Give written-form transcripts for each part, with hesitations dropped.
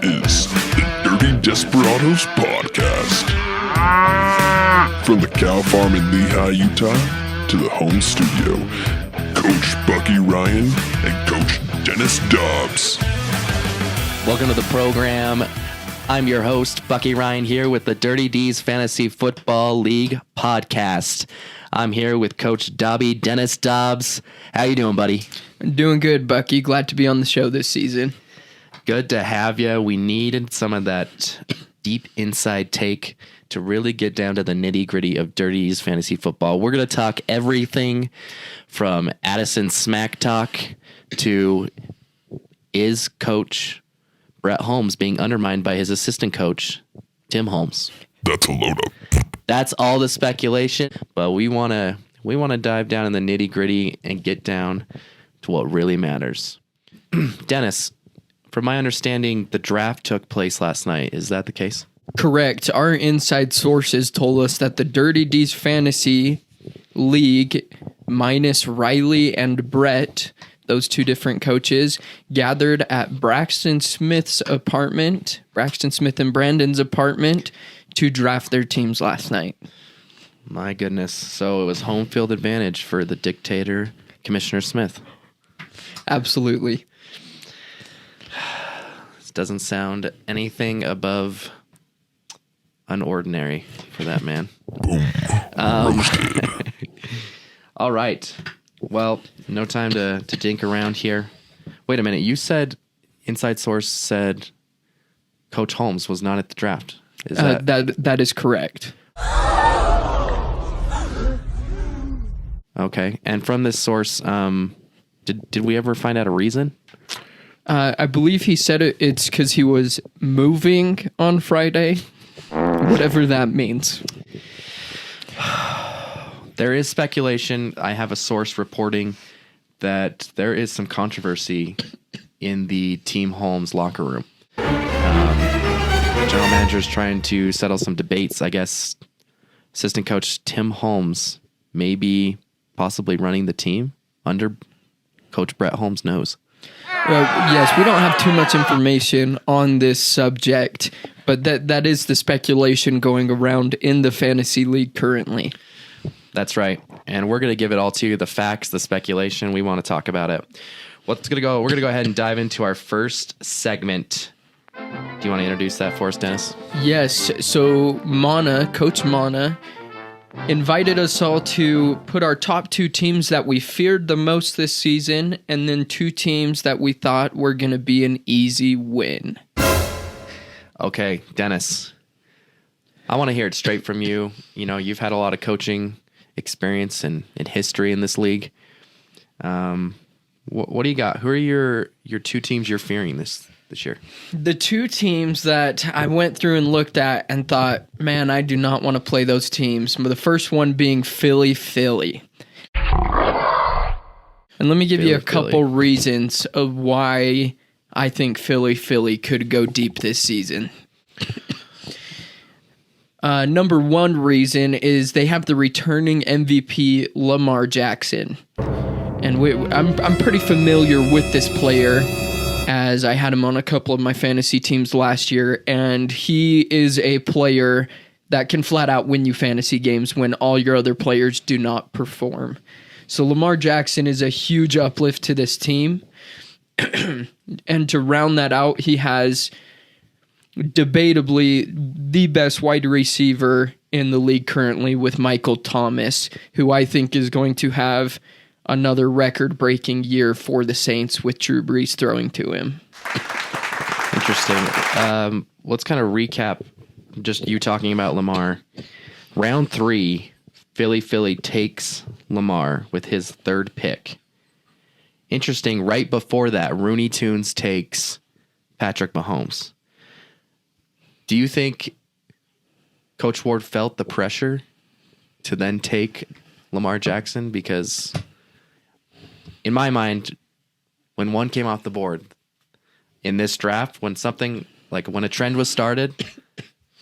is the Dirty Desperados Podcast. From the cow farm in Lehigh, Utah, to the home studio, Coach Bucky Ryan and Coach Dennis Dobbs. Welcome to the program. I'm your host, Bucky Ryan, here with the Dirty D's Fantasy Football League podcast. I'm here with Coach Dobby, Dennis Dobbs. How you doing, buddy? I'm doing good, Bucky. Glad to be on the show this season. Good to have you. We needed some of that deep inside take to really get down to the nitty-gritty of Dirty D's Fantasy Football. We're going to talk everything from Addison smack talk to is Coach Brett Holmes being undermined by his assistant coach, Tim Holmes. That's a load up. That's all the speculation, but we want to dive down in the nitty-gritty and get down to what really matters. Dennis, from my understanding, the draft took place last night. Is that the case? Correct. Our inside sources told us that the Dirty D's Fantasy League, minus Riley and Brett, those two different coaches, gathered at Braxton Smith and Brandon's apartment to draft their teams last night. My goodness. So it was home field advantage for the dictator, Commissioner Smith. Absolutely. This doesn't sound anything above unordinary for that man. All right. Well, no time to dink around here. Wait a minute. You said, inside source said Coach Holmes was not at the draft. Is that is correct. Okay. And from this source, did we ever find out a reason? I believe he said it's because he was moving on Friday, whatever that means. There is speculation. I have a source reporting that there is some controversy in the Team Holmes locker room. General manager is trying to settle some debates. I guess assistant coach Tim Holmes may be possibly running the team under Coach Brett Holmes' nose. Well, yes, we don't have too much information on this subject, but that is the speculation going around in the fantasy league currently. That's right. And we're going to give it all to you, the facts, the speculation. We want to talk about it. We're going to go ahead and dive into our first segment. Do you want to introduce that for us, Dennis? Yes. So Coach Mana, invited us all to put our top two teams that we feared the most this season, and then two teams that we thought were going to be an easy win. Okay, Dennis, I want to hear it straight from you. You know, you've had a lot of coaching experience and history in this league. What do you got? Who are your two teams you're fearing this year? The two teams that I went through and looked at and thought, man, I do not want to play those teams. The first one being Philly. And let me give you a couple reasons of why I think Philly could go deep this season. Number one reason is they have the returning MVP Lamar Jackson. And I'm pretty familiar with this player, as I had him on a couple of my fantasy teams last year, and he is a player that can flat out win you fantasy games when all your other players do not perform. So Lamar Jackson is a huge uplift to this team. And to round that out, he has debatably the best wide receiver in the league currently with Michael Thomas, who I think is going to have another record-breaking year for the Saints with Drew Brees throwing to him. Interesting. Let's kind of recap just you talking about Lamar. Round 3, Philly takes Lamar with his third pick. Interesting. Right before that, Rooney Tunes takes Patrick Mahomes. Do you think Coach Ward felt the pressure to then take Lamar Jackson? Because in my mind, when one came off the board in this draft, when a trend was started,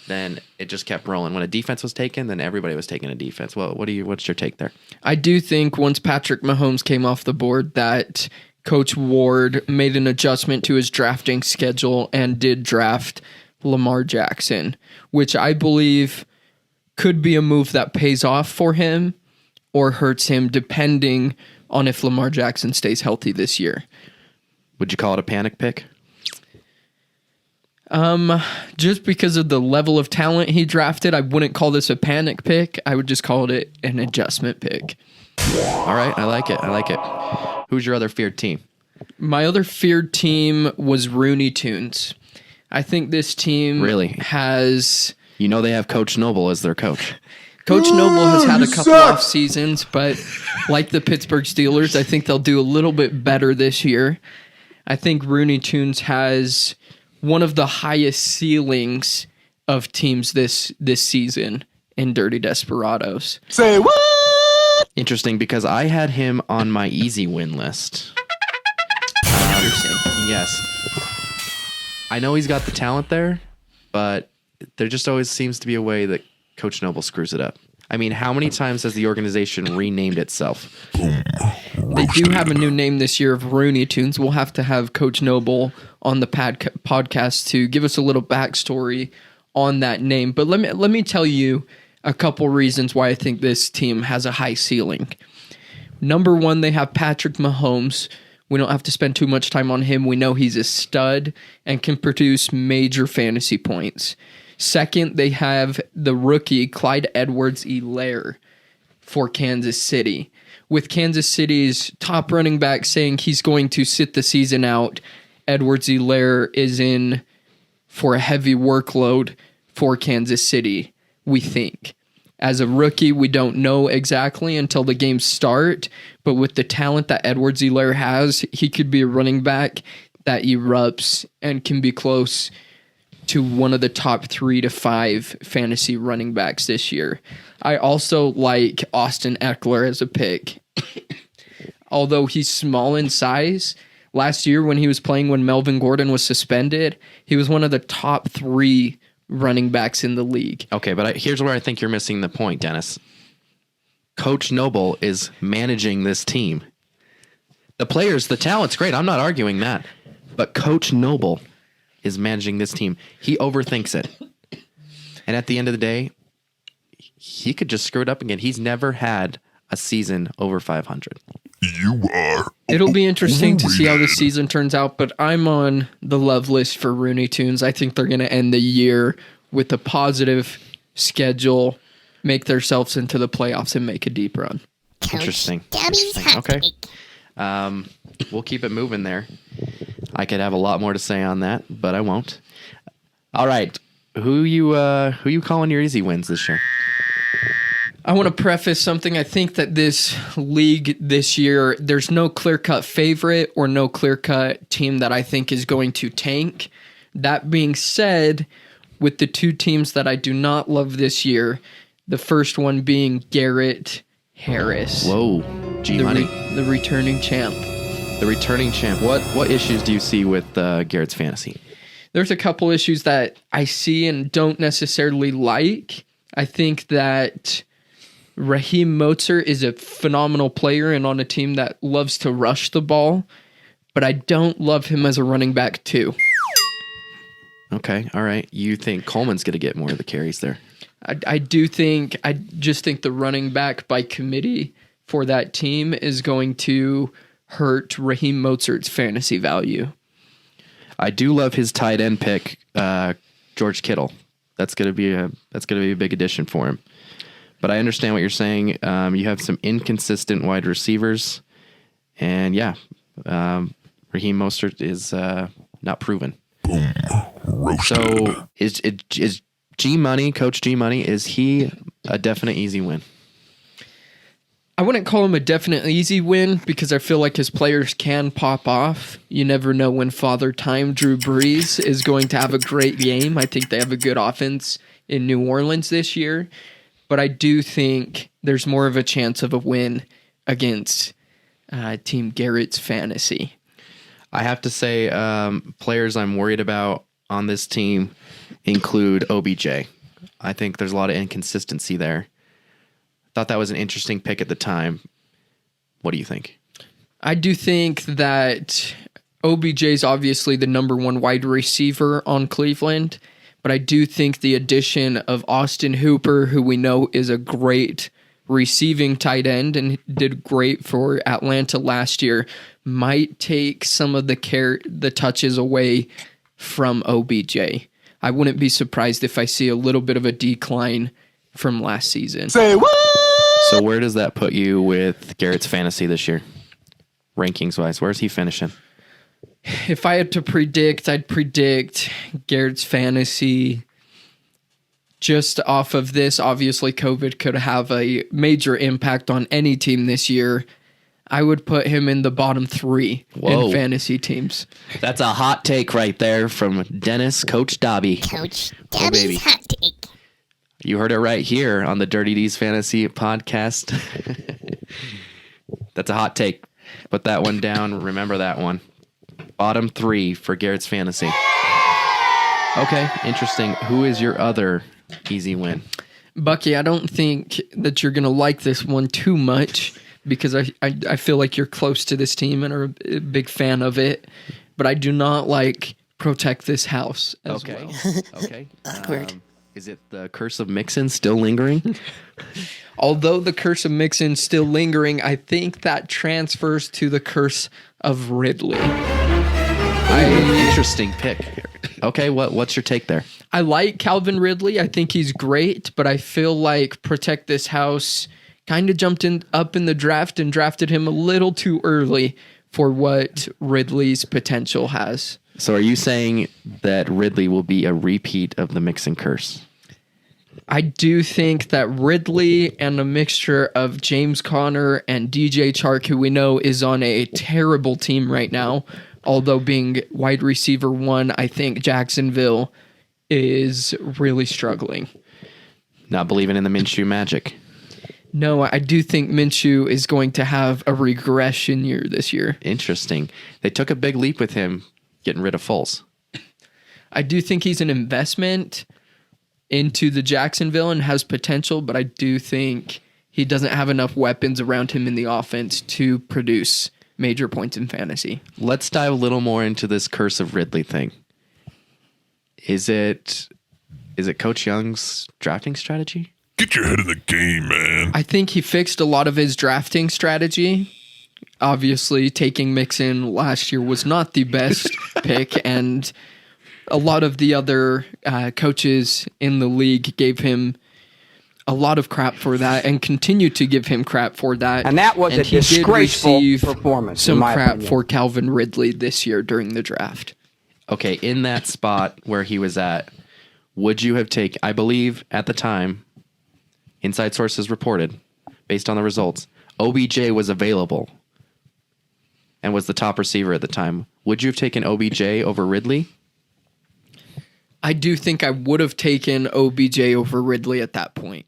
then it just kept rolling. When a defense was taken, then everybody was taking a defense. Well, what's your take there? I do think once Patrick Mahomes came off the board that Coach Ward made an adjustment to his drafting schedule and did draft Lamar Jackson, which I believe could be a move that pays off for him or hurts him depending on if Lamar Jackson stays healthy this year. Would you call it a panic pick? Just because of the level of talent he drafted, I wouldn't call this a panic pick. I would just call it an adjustment pick. All right, I like it. Who's your other feared team? My other feared team was Rooney Tunes. I think this team Really? has... You know they have Coach Noble as their coach. Coach Noble has had a couple off seasons, but like the Pittsburgh Steelers, I think they'll do a little bit better this year. I think Rooney Tunes has one of the highest ceilings of teams this season in Dirty Desperados. Say what? Interesting, because I had him on my easy win list. Yes. I know he's got the talent there, but there just always seems to be a way that Coach Noble screws it up. I mean, how many times has the organization renamed itself? They do have a new name this year of Rooney Tunes. We'll have to have Coach Noble on the podcast to give us a little backstory on that name. But let me tell you a couple reasons why I think this team has a high ceiling. Number one, they have Patrick Mahomes. We don't have to spend too much time on him. We know he's a stud and can produce major fantasy points. Second, they have the rookie Clyde Edwards-Helaire for Kansas City. With Kansas City's top running back saying he's going to sit the season out, Edwards-Helaire is in for a heavy workload for Kansas City, we think. As a rookie, we don't know exactly until the games start, but with the talent that Edwards-Helaire has, he could be a running back that erupts and can be close to one of the top 3 to 5 fantasy running backs this year. I also like Austin Eckler as a pick. Although he's small in size, last year when he was playing when Melvin Gordon was suspended, he was one of the top 3 running backs in the league. Okay, but here's where I think you're missing the point, Dennis. Coach Noble is managing this team. The players, the talent's great. I'm not arguing that. But Coach Noble is managing this team. He overthinks it. And at the end of the day, he could just screw it up again. He's never had a season over 500. You are. It'll be interesting to see how this season turns out, but I'm on the love list for Rooney Tunes. I think they're going to end the year with a positive schedule, make themselves into the playoffs, and make a deep run. Interesting. Okay. We'll keep it moving there. I could have a lot more to say on that, but I won't. All right. Who you calling your easy wins this year? I want to preface something. I think that this league this year, there's no clear-cut favorite or no clear-cut team that I think is going to tank. That being said, with the 2 teams that I do not love this year, the first one being Garrett Harris. Whoa, G-Money. The returning champ. The returning champ. What issues do you see with Garrett's fantasy? There's a couple issues that I see and don't necessarily like. I think that Raheem Mostert is a phenomenal player and on a team that loves to rush the ball, but I don't love him as a running back too. Okay, all right. You think Coleman's going to get more of the carries there? I just think the running back by committee for that team is going to hurt Raheem Mostert's fantasy value. I do love his tight end pick, George Kittle. That's going to be a big addition for him. But I understand what you're saying. You have some inconsistent wide receivers, and Raheem Mostert is not proven. Boom. Roasted. So is G-Money, Coach G-Money, is he a definite easy win? I wouldn't call him a definite easy win because I feel like his players can pop off. You never know when Father Time Drew Brees is going to have a great game. I think they have a good offense in New Orleans this year. But I do think there's more of a chance of a win against Team Garrett's fantasy. I have to say players I'm worried about on this team include OBJ. I think there's a lot of inconsistency there. Thought that was an interesting pick at the time. What do you think? I do think that OBJ is obviously the number one wide receiver on Cleveland, but I do think the addition of Austin Hooper, who we know is a great receiving tight end and did great for Atlanta last year, might take some of the touches away from OBJ. I wouldn't be surprised if I see a little bit of a decline from last season. Say what? So where does that put you with Garrett's fantasy this year? Rankings wise, where's he finishing? If I had to predict, I'd predict Garrett's fantasy just off of this. Obviously, COVID could have a major impact on any team this year. I would put him in the bottom 3 in fantasy teams. That's a hot take right there from Dennis, Coach Dobby. Coach baby. Debbie's hot take. You heard it right here on the Dirty D's Fantasy Podcast. That's a hot take. Put that one down. Remember that one. Bottom 3 for Garrett's fantasy. Okay, interesting. Who is your other easy win? Bucky, I don't think that you're going to like this one too much because I feel like you're close to this team and are a big fan of it, but I do not like Protect This House as well. Okay. Awkward. Is it the curse of Mixon still lingering? Although the curse of Mixon still lingering, I think that transfers to the curse of Ridley. Interesting pick. Okay, what's your take there? I like Calvin Ridley. I think he's great, but I feel like Protect This House kind of jumped up in the draft and drafted him a little too early for what Ridley's potential has. So are you saying that Ridley will be a repeat of the Mixon curse? I do think that Ridley and a mixture of James Conner and DJ Chark, who we know is on a terrible team right now, although being wide receiver 1, I think Jacksonville is really struggling. Not believing in the Minshew magic. No, I do think Minshew is going to have a regression year this year. Interesting. They took a big leap with him getting rid of Foles. I do think he's an investment into the Jacksonville and has potential, but I do think he doesn't have enough weapons around him in the offense to produce major points in fantasy. Let's dive a little more into this curse of Ridley thing. Is it Coach Young's drafting strategy? Get your head in the game, man. I think he fixed a lot of his drafting strategy. Obviously, taking Mixon last year was not the best pick, and a lot of the other coaches in the league gave him a lot of crap for that and continue to give him crap for that. And that was a disgraceful performance, in some my crap opinion. for Calvin Ridley this year during the draft. Okay, in that spot where he was at, would you have taken, I believe at the time, inside sources reported, based on the results, OBJ was available and was the top receiver at the time. Would you have taken OBJ over Ridley? I do think I would have taken OBJ over Ridley at that point.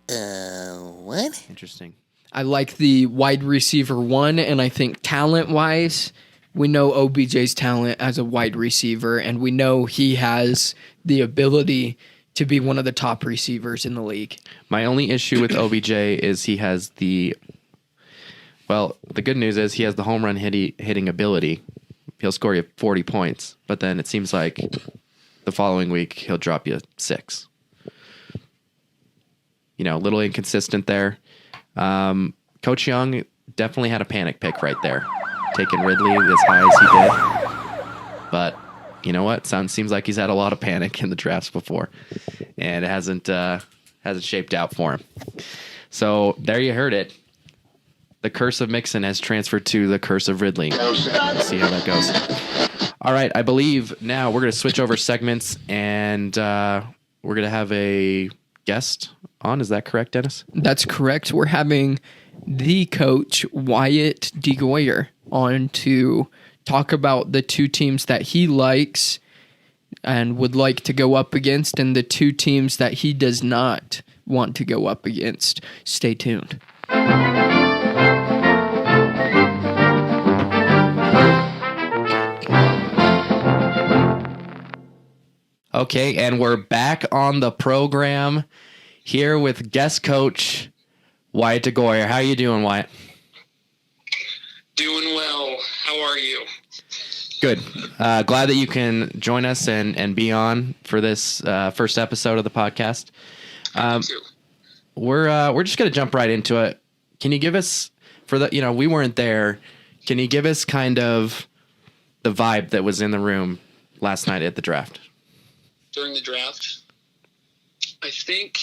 What? Interesting. I like the wide receiver 1, and I think talent-wise, we know OBJ's talent as a wide receiver, and we know he has the ability to be one of the top receivers in the league. My only issue with OBJ is he has the good news is he has the home run hitting ability. He'll score you 40 points, but then it seems like the following week he'll drop you 6. A little inconsistent there. Coach Young definitely had a panic pick right there, taking Ridley as high as he did. But you know what? Seems like he's had a lot of panic in the drafts before, and it hasn't shaped out for him. So there you heard it. The curse of Mixon has transferred to the curse of Ridley. Let's see how that goes. All right, I believe now we're going to switch over segments, and we're going to have a guest on. Is that correct, Dennis? That's correct. We're having the coach, Wyatt DeGoyer, on to talk about the 2 teams that he likes and would like to go up against, and the 2 teams that he does not want to go up against. Stay tuned. Okay, and we're back on the program here with guest coach Wyatt DeGoyer. How you doing, Wyatt? Doing well. How are you? Good. Glad that you can join us and be on for this first episode of the podcast. Me too. We're just gonna jump right into it. Can you give us, we weren't there. Can you give us kind of the vibe that was in the room last night at the draft? During the draft, I think,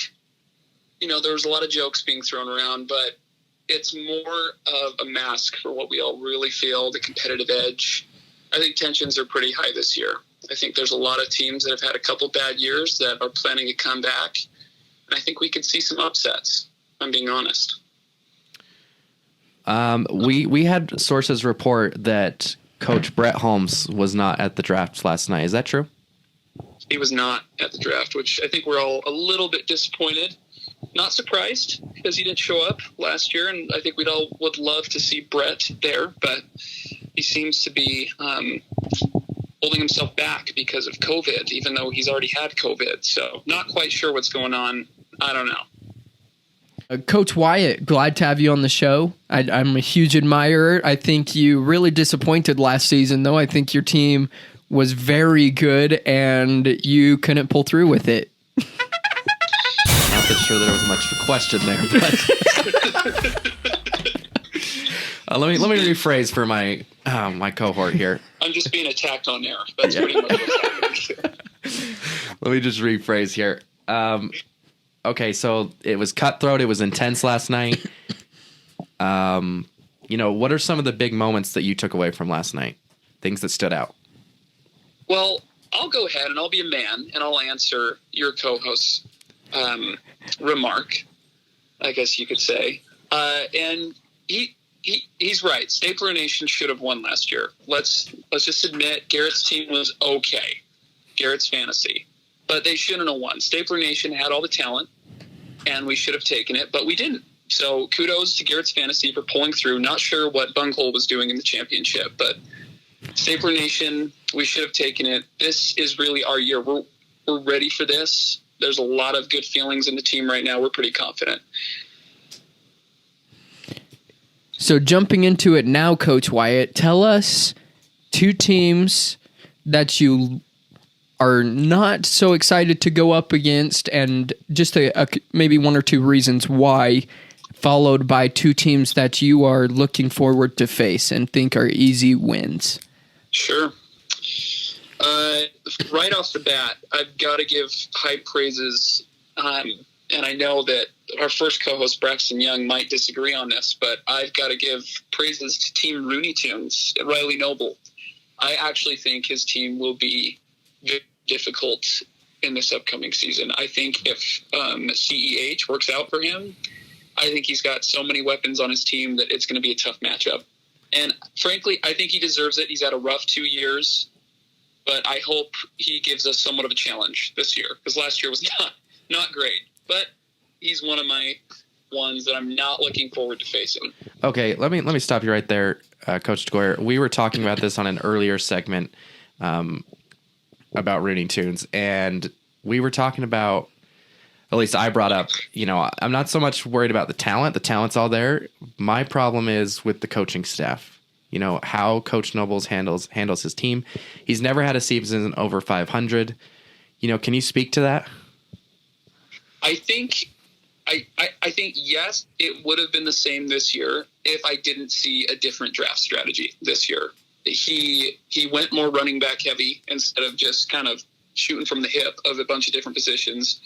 there was a lot of jokes being thrown around, but it's more of a mask for what we all really feel, the competitive edge. I think tensions are pretty high this year. I think there's a lot of teams that have had a couple bad years that are planning a comeback. And I think we could see some upsets, if I'm being honest. We had sources report that Coach Brett Holmes was not at the draft last night. Is that true? He was not at the draft, which I think we're all a little bit disappointed. Not surprised, because he didn't show up last year, and I think we'd all would love to see Brett there, but he seems to be holding himself back because of COVID, even though he's already had COVID. So not quite sure what's going on. I don't know. Coach Wyatt, glad to have you on the show. I'm a huge admirer. I think you really disappointed last season, though. I think your team was very good, and you couldn't pull through with it. Not sure there was much of a question there, but let me rephrase for my my cohort here. I'm just being attacked on air. That's pretty much what's happening. Let me just rephrase here. Okay, so it was cutthroat. It was intense last night. What are some of the big moments that you took away from last night? Things that stood out. Well, I'll go ahead and I'll be a man and I'll answer your co-host's remark, I guess you could say. And he's right. Stapler Nation should have won last year. Let's just admit Garrett's team was okay. Garrett's fantasy. But they shouldn't have won. Stapler Nation had all the talent, and we should have taken it, but we didn't. So kudos to Garrett's fantasy for pulling through. Not sure what Bunghole was doing in the championship, but Stapler Nation, we should have taken it. This is really our year. We're ready for this. There's a lot of good feelings in the team right now. We're pretty confident. So jumping into it now, Coach Wyatt, tell us two teams that you are not so excited to go up against, and just maybe one or two reasons why, followed by two teams that you are looking forward to face and think are easy wins. Sure. Right off the bat, I've got to give high praises, and I know that our first co-host, Braxton Young, might disagree on this, but I've got to give praises to Team Rooney Tunes, Riley Noble. I actually think his team will be very difficult in this upcoming season. I think if CEH works out for him, I think he's got so many weapons on his team that it's going to be a tough matchup. And frankly, I think he deserves it. He's had a rough 2 years, but I hope he gives us somewhat of a challenge this year, because last year was not great. But he's one of my ones that I'm not looking forward to facing. Okay, let me stop you right there, Coach DeGoyer. We were talking about this on an earlier segment about Rooney Tunes, and we were talking about, at least I brought up, I'm not so much worried about the talent. The talent's all there. My problem is with the coaching staff. How Coach Nobles handles his team. He's never had a season over 500. Can you speak to that? I think yes, it would have been the same this year if I didn't see a different draft strategy this year. He went more running back heavy instead of just kind of shooting from the hip of a bunch of different positions.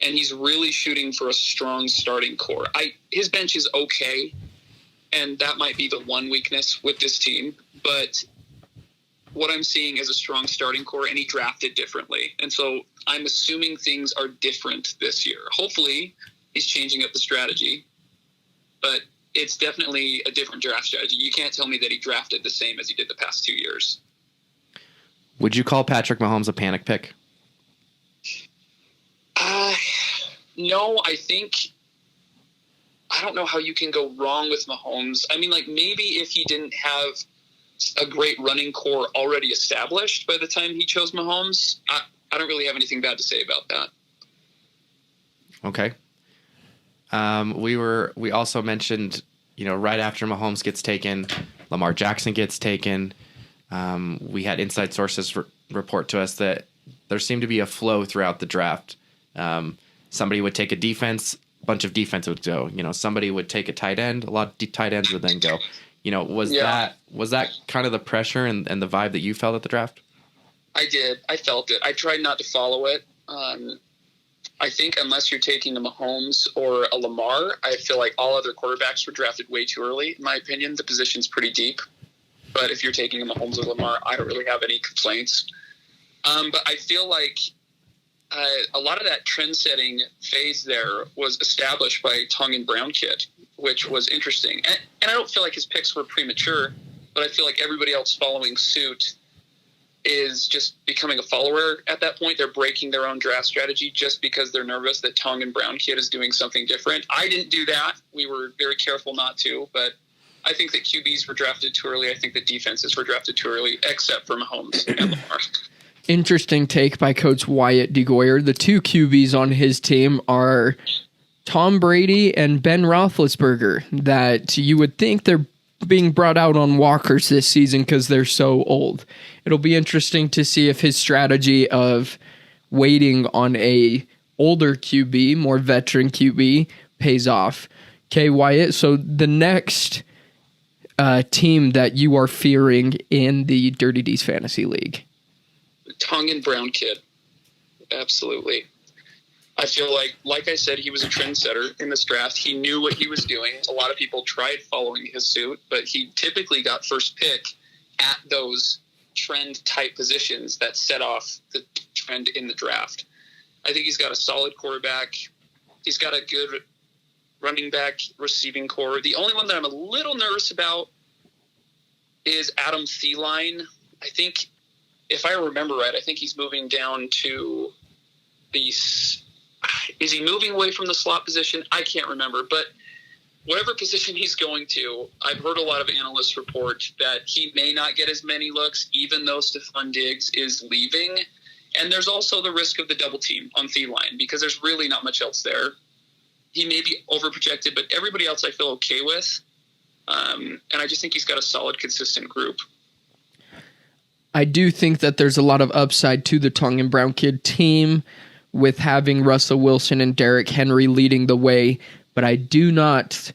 And he's really shooting for a strong starting core. His bench is okay, and that might be the one weakness with this team. But what I'm seeing is a strong starting core, and he drafted differently. And so I'm assuming things are different this year. Hopefully he's changing up the strategy, but it's definitely a different draft strategy. You can't tell me that he drafted the same as he did the past 2 years. Would you call Patrick Mahomes a panic pick? No, I don't know how you can go wrong with Mahomes. I mean, maybe if he didn't have a great running core already established by the time he chose Mahomes, I don't really have anything bad to say about that. Okay. We also mentioned, right after Mahomes gets taken, Lamar Jackson gets taken. We had inside sources report to us that there seemed to be a flow throughout the draft. Somebody would take a defense, a bunch of defense would go. Somebody would take a tight end, a lot of tight ends would then go. Was that kind of the pressure and the vibe that you felt at the draft? I did. I felt it. I tried not to follow it. I think unless you're taking a Mahomes or a Lamar, I feel like all other quarterbacks were drafted way too early. In my opinion, the position's pretty deep. But if you're taking a Mahomes or Lamar, I don't really have any complaints. But I feel like a lot of that trend-setting phase there was established by Tongan Brown Kid, which was interesting. And I don't feel like his picks were premature, but I feel like everybody else following suit is just becoming a follower at that point. They're breaking their own draft strategy just because they're nervous that Tongan Brown Kid is doing something different. I didn't do that. We were very careful not to, but I think that QBs were drafted too early. I think that defenses were drafted too early, except for Mahomes and Lamar. Interesting take by Coach Wyatt DeGoyer. The two QBs on his team are Tom Brady and Ben Roethlisberger, that you would think they're being brought out on walkers this season because they're so old. It'll be interesting to see if his strategy of waiting on a older QB, more veteran QB, pays off. Okay, Wyatt, so the next team that you are fearing in the Dirty D's Fantasy League? Tongan Brown Kid. Absolutely. I feel like I said, he was a trendsetter in this draft. He knew what he was doing. A lot of people tried following his suit, but he typically got first pick at those trend type positions that set off the trend in the draft. I think he's got a solid quarterback. He's got a good running back receiving core. The only one that I'm a little nervous about is Adam Thielen. I think, if I remember right, I think he's moving down to is he moving away from the slot position? I can't remember, but whatever position he's going to, I've heard a lot of analysts report that he may not get as many looks, even though Stephon Diggs is leaving. And there's also the risk of the double team on Thielen, because there's really not much else there. He may be overprojected, but everybody else I feel okay with. And I just think he's got a solid, consistent group. I do think that there's a lot of upside to the Tongan Brown Kid team with having Russell Wilson and Derrick Henry leading the way, but I do not.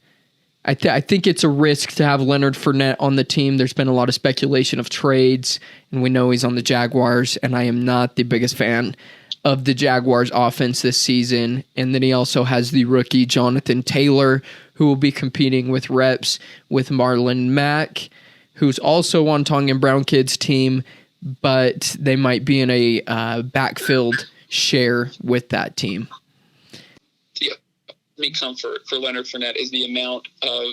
I think it's a risk to have Leonard Fournette on the team. There's been a lot of speculation of trades, and we know he's on the Jaguars, and I am not the biggest fan of the Jaguars offense this season. And then he also has the rookie Jonathan Taylor, who will be competing with reps with Marlon Mack, who's also on Tongan Brown Kid's team, but they might be in a backfield share with that team. Yeah, me comfort for Leonard Fournette is the amount of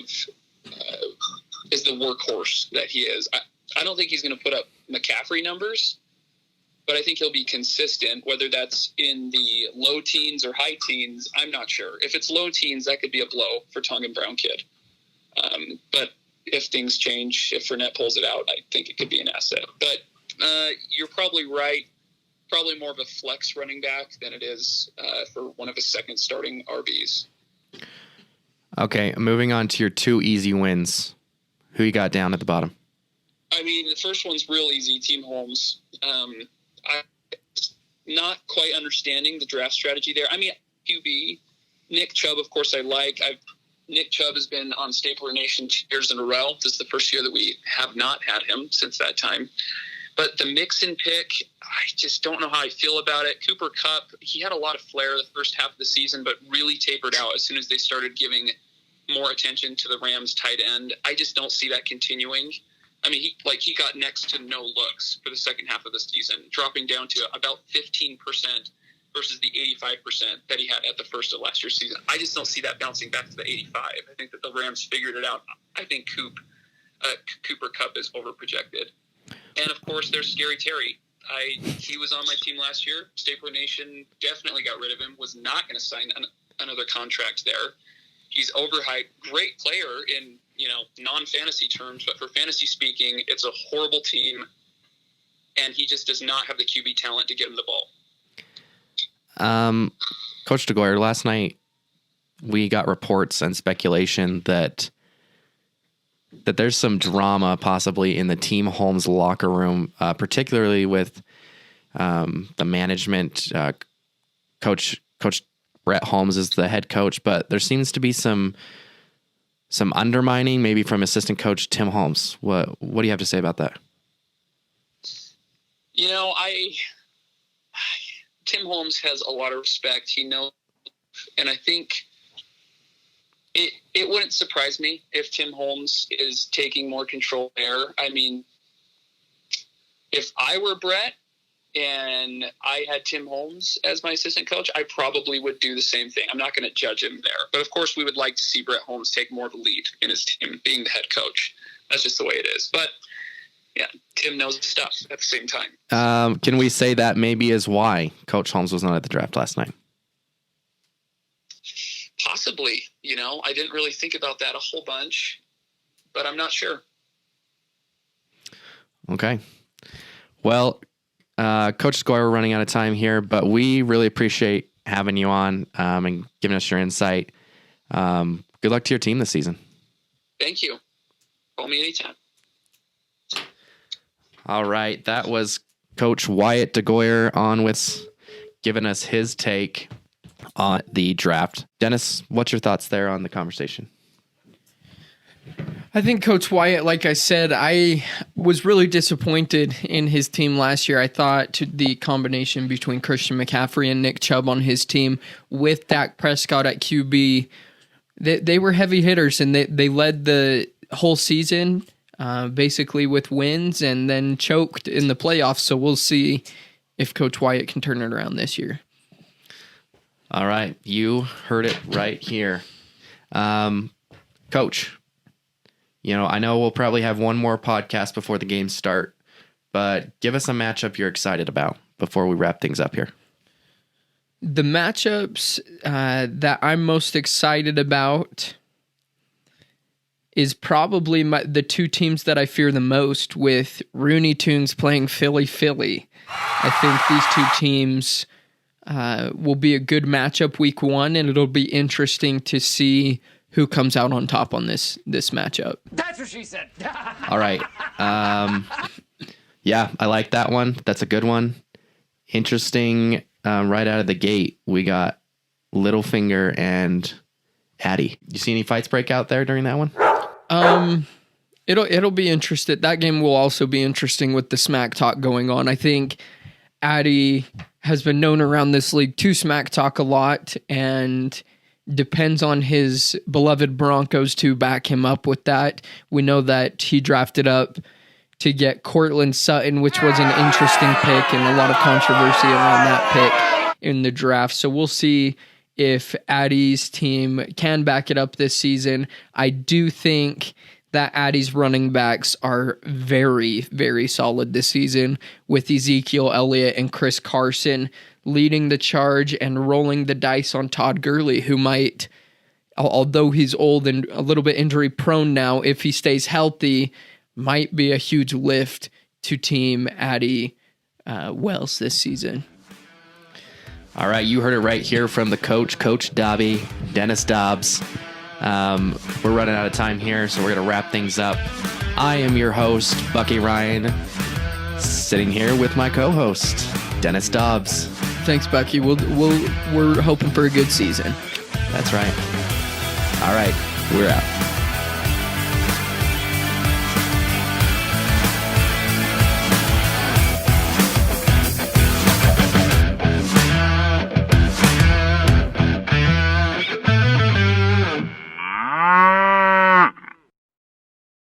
is the workhorse that he is. I don't think he's going to put up McCaffrey numbers, but I think he'll be consistent. Whether that's in the low teens or high teens, I'm not sure. If it's low teens, that could be a blow for Tongan Brown Kid. But if things change, if Fournette pulls it out, I think it could be an asset. But you're probably right. Probably more of a flex running back than it is for one of his second starting RBs. Okay, moving on to your two easy wins. Who you got down at the bottom? I mean, the first one's real easy, Team Holmes. I'm not quite understanding the draft strategy there. I mean, QB, Nick Chubb, of course, I like. Nick Chubb has been on Stapler Nation 2 years in a row. This is the first year that we have not had him since that time. But the Mixon pick, I just don't know how I feel about it. Cooper Kupp, he had a lot of flair the first half of the season, but really tapered out as soon as they started giving more attention to the Rams tight end. I just don't see that continuing. I mean, he got next to no looks for the second half of the season, dropping down to about 15% versus the 85% that he had at the first of last year's season. I just don't see that bouncing back to the 85. I think that the Rams figured it out. I think Cooper Kupp is overprojected. And, of course, there's Scary Terry. He was on my team last year. Stapler Nation definitely got rid of him, was not going to sign another contract there. He's overhyped. Great player in, non-fantasy terms, but for fantasy speaking, it's a horrible team, and he just does not have the QB talent to get him the ball. Coach DeGoyer, last night we got reports and speculation that that there's some drama possibly in the Team Holmes locker room, particularly with the management. Coach Brett Holmes is the head coach, but there seems to be some undermining, maybe from assistant coach Tim Holmes. What do you have to say about that? You know, Tim Holmes has a lot of respect. He knows, and I think it wouldn't surprise me if Tim Holmes is taking more control there. I mean, if I were Brett and I had Tim Holmes as my assistant coach, I probably would do the same thing. I'm not going to judge him there. But of course, we would like to see Brett Holmes take more of a lead in his team, being the head coach. That's just the way it is. But yeah, Tim knows his stuff at the same time. Can we say that maybe is why Coach Holmes was not at the draft last night? Possibly. You know, I didn't really think about that a whole bunch, but I'm not sure. Okay. Well, Coach Squire, we're running out of time here, but we really appreciate having you on and giving us your insight. Good luck to your team this season. Thank you. Call me anytime. All right. That was Coach Wyatt DeGoyer on with giving us his take on the draft. Dennis, what's your thoughts there on the conversation? I think Coach Wyatt, like I said, I was really disappointed in his team last year. I thought the combination between Christian McCaffrey and Nick Chubb on his team with Dak Prescott at QB, they were heavy hitters, and they led the whole season basically with wins and then choked in the playoffs. So we'll see if Coach Wyatt can turn it around this year. All right. You heard it right here. Coach, you know, I know we'll probably have one more podcast before the games start, but give us a matchup you're excited about before we wrap things up here. The matchups that I'm most excited about is probably the two teams that I fear the most, with Rooney Tunes playing Philly. I think these two teams will be a good matchup week one, and it'll be interesting to see who comes out on top on this matchup. That's what she said. All right. Yeah, I like that one. That's a good one. Interesting. Right out of the gate, we got Littlefinger and Addy. You see any fights break out there during that one? It'll be interesting. That game will also be interesting with the smack talk going on. I think Addy has been known around this league to smack talk a lot, and depends on his beloved Broncos to back him up with that. We know that he drafted up to get Cortland Sutton, which was an interesting pick and a lot of controversy around that pick in the draft. So we'll see if Addy's team can back it up this season. I do think that Addy's running backs are very, very solid this season, with Ezekiel Elliott and Chris Carson leading the charge and rolling the dice on Todd Gurley, who might, although he's old and a little bit injury prone now, if he stays healthy, might be a huge lift to Team Addy Wells this season. All right, you heard it right here from the coach, Coach Dobby, Dennis Dobbs. We're running out of time here, so we're going to wrap things up. I am your host, Bucky Ryan, sitting here with my co-host, Dennis Dobbs. Thanks, Bucky. We're hoping for a good season. That's right. All right, we're out.